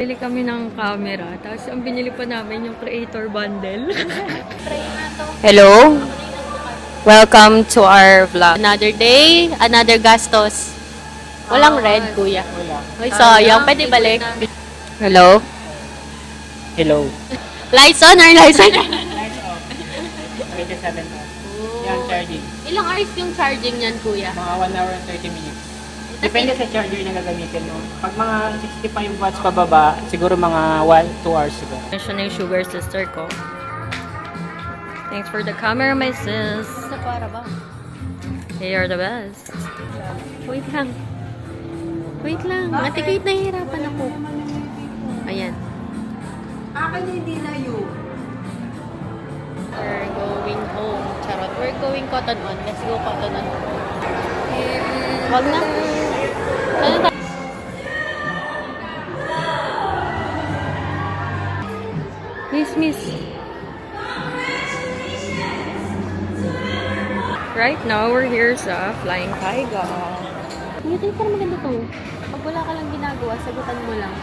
Bili kami ng camera, tapos ang binili pa namin yung creator bundle. Hello? Welcome to our vlog. Another day, another gastos. Walang red, kuya. Ay, sayang. Pwede balik. Hello? Hello. Lights on or lights on? Lights off. 27 off. Yan, charging. Ilang hours yung charging niyan, kuya? Mga 1 hour and 30 minutes. Depende sa charger na gagamitin mo. Pag mga 65 watts pababa, siguro mga 2 hours siguro. Siya na yung sugar sister ko. Thanks for the camera, my sis. Sa para ba? They are the best. Wait lang. Wait lang. Ate Kate, nahihirapan ako. Ayan. Akin hindi na yun. We're going home. Charot. We're going cotton on. Let's go cotton on. Wag na. Ano tayo? Miss. Right now, we're here sa Flying Taiga. Hindi parang maganda to. Pag wala ka lang ginagawa, sagutan mo lang.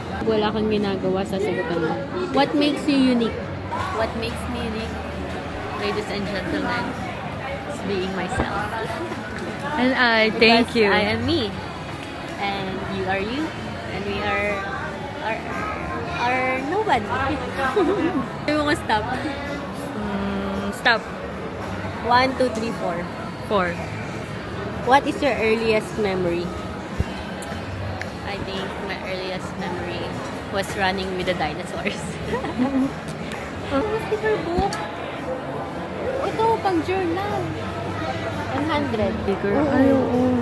Pag wala kang ginagawa, sasagutan mo. What makes you unique? What makes me unique, ladies and gentlemen, is being myself. And I thank you. I am me. And you are you. And we are nobody. Sabi mo ko stop. Stop. 1, 2, 3, 4. 4. What is your earliest memory? I think my earliest memory was running with the dinosaurs. Sticker book. Ito, pang journal. 100. Bigger. Ay, oo.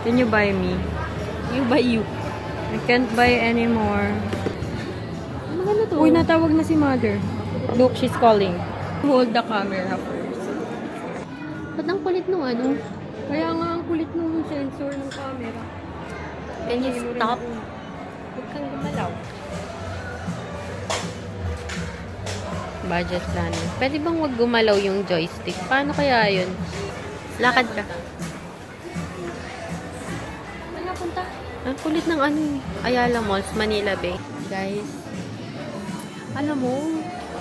Can you buy me? You buy you. I can't buy anymore. Maganda to. Uy, natawag na si mother. Look, she's calling. Hold the camera first. Ba't ang kulit nung ano? Kaya nga ang kulit ng sensor ng camera. Can you stop? Huwag kang gumalaw. Budget planning. Pwede bang wag gumalaw yung joystick? Paano kaya yun? Lakad ka. Wala punta. Ang kulit ng ano eh. Ayala Malls, Manila Bay. Guys, alam mo,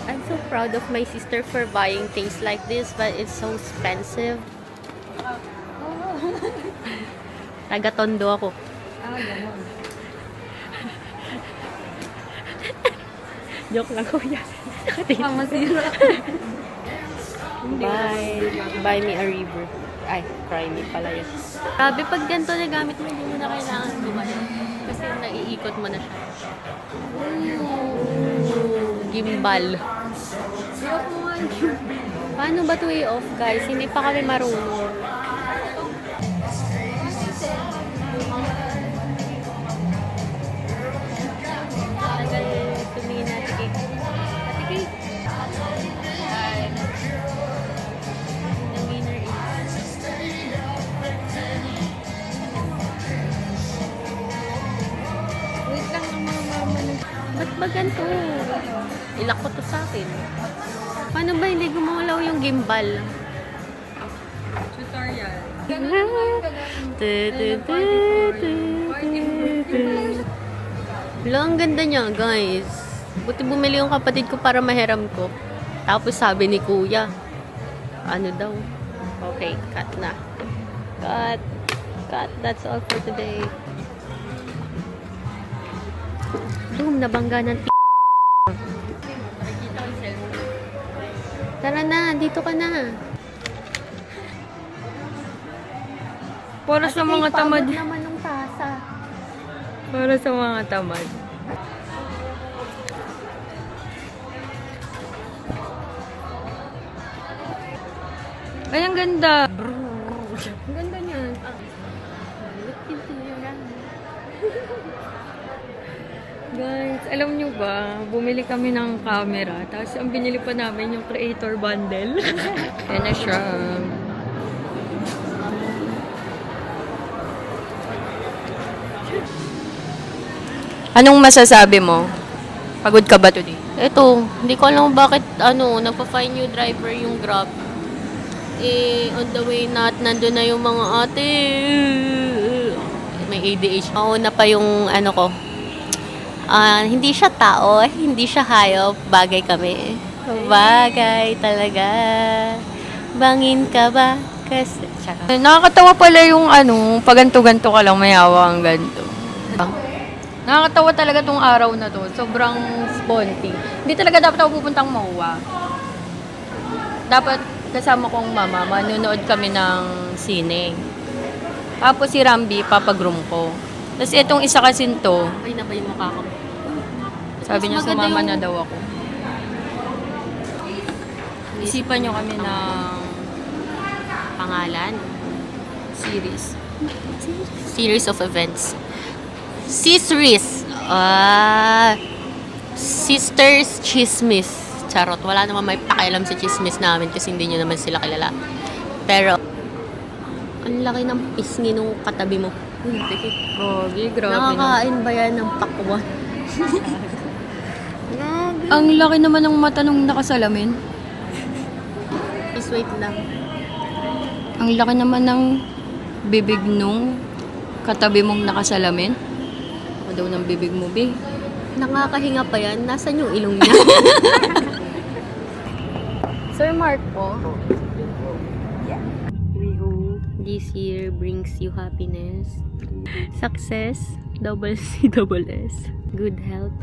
I'm so proud of my sister for buying things like this, but it's so expensive. Taga-tondo ako. Ganon. Joke lang, kuya. Masira. Buy me a river. Ay, cry me pala yun. Sabi, pag ganito na gamit mo, hindi mo na kailangan gumalaw. Kasi naiikot mo na siya. Gimbal. Paano ba to i-off, guys? Hindi pa kami marunong. Tumingin natin kay Ate Kate. The winner is Wait lang ang mga mama ng... ba't ba ganito? Ilak ko to sa akin. Paano ba hindi gumalaw yung gimbal? Tutorial. Wala, ang ganda niya, guys. Buti bumili yung kapatid ko para mahiram ko. Tapos sabi ni kuya, ano daw? Okay, cut na. Cut. That's all for today. Boom, nabangga ng Tara na, dito ka na. Para sa mga tamad. Pagod naman ng tasa. Para sa mga tamad. Ay, ang ganda. Ang ganda niya. Look into your eyes. Guys, alam nyo ba, bumili kami ng camera, tapos ang binili pa namin yung creator bundle. Yan na siya. Anong masasabi mo? Pagod ka ba today? Ito, hindi ko alam bakit nagpa-find new driver yung Grab. On the way nandun na yung mga ate. May ADH. Mauna pa yung Hindi siya tao, hindi siya hayop, bagay kami. Bagay talaga. Bangin ka ba? Kasi, tsaka. Nakakatawa pala yung paganto-ganto ka lang, mayawa ang ganto. Nakakatawa talaga tong araw na to. Sobrang sponty. Hindi talaga dapat ako pupuntang MOA. Dapat kasama kong mama, manonood kami ng sine. Tapos si Rambi, papagroom ko. Tapos itong isa kasi to, Ay, na ba yung mukha ko? sabi niya Mas maganda sumama yung- na daw ako. Isipan niyo kami ng Pangalan? series. Series of events. Sisters Chismis. Charot. Wala naman may pakialam sa chismis namin kasi hindi nyo naman sila kilala. Pero, ang laki ng pisngi nung katabi mo. Uy, tikit. Grabe na. Nakakain ba yan ng pakwan? Ang laki naman ng mata nung nakasalamin. Please wait lang. Ang laki naman ng bibig nung katabi mong nakasalamin. O daw ng bibig mo, be. Nakakahinga pa yan. Nasaan yung ilong niya? Sir Mark po. We hope this year brings you happiness, success, double C, double S, good health,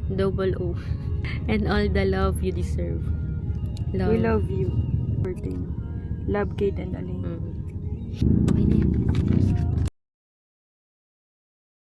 double O, and all the love you deserve. Love. We love you. Birthday. Love, Kate and Alain. Okay na yan.